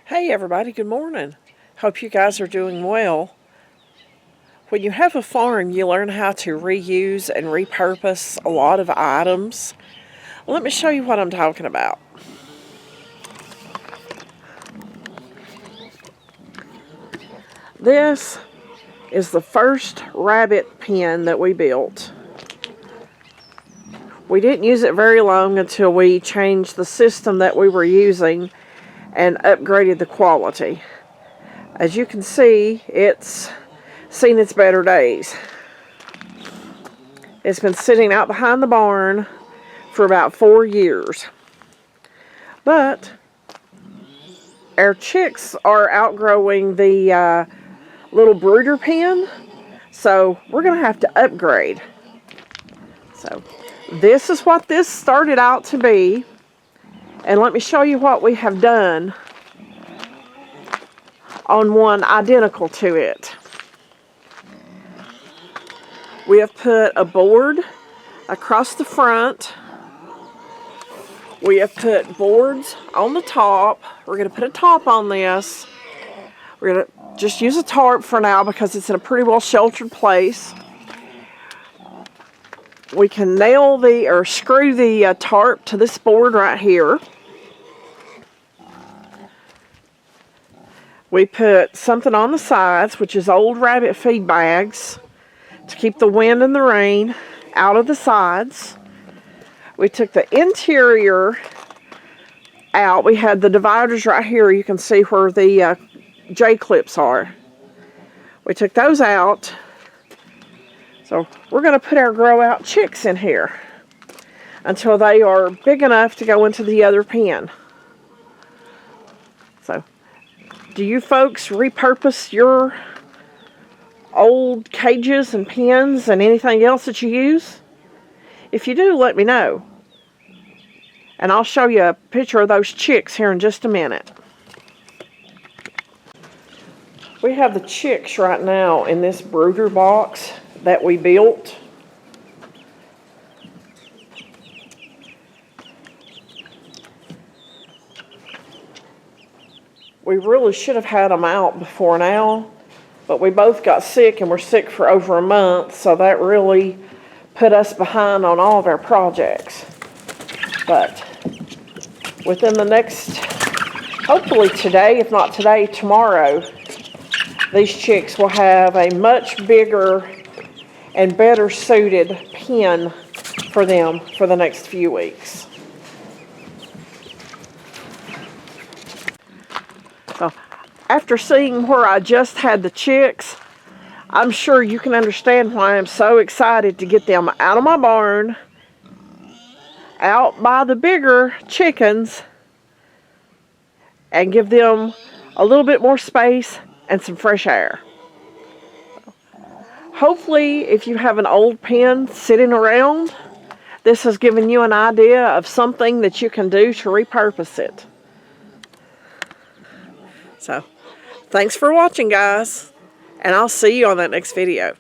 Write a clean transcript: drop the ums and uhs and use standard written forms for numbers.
Hey everybody, good morning. Hope you guys are doing well. When you have a farm, you learn how to reuse and repurpose a lot of items. Let me show you what I'm talking about. This is the first rabbit pen that we built. We didn't use it very long until we changed the system that we were using and upgraded the quality. As you can see, it's seen its better days. It's been sitting out behind the barn for about 4 years. But our chicks are outgrowing the little brooder pen, so we're going to have to upgrade. So this is what this started out to be. And let me show you what we have done on one identical to it. We have put a board across the front. We have put boards on the top. We're going to put a top on this. We're going to just use a tarp for now because it's in a pretty well sheltered place. We can nail or screw the tarp to this board right here. We put something on the sides, which is old rabbit feed bags, to keep the wind and the rain out of the sides. We took the interior out. We had the dividers right here. You can see where the J-clips are. We took those out. So we're going to put our grow out chicks in here until they are big enough to go into the other pen. So, do you folks repurpose your old cages and pens and anything else that you use? If you do, let me know. And I'll show you a picture of those chicks here in just a minute. We have the chicks right now in this brooder box that we built. We really should have had them out before now, but we both got sick and were sick for over a month, so that really put us behind on all of our projects. But within the next, hopefully today, if not today, tomorrow, these chicks will have a much bigger and better suited pen for them for the next few weeks. So, after seeing where I just had the chicks, I'm sure you can understand why I'm so excited to get them out of my barn, out by the bigger chickens, and give them a little bit more space and some fresh air. Hopefully, if you have an old pen sitting around, this has given you an idea of something that you can do to repurpose it. So, thanks for watching, guys, and I'll see you on that next video.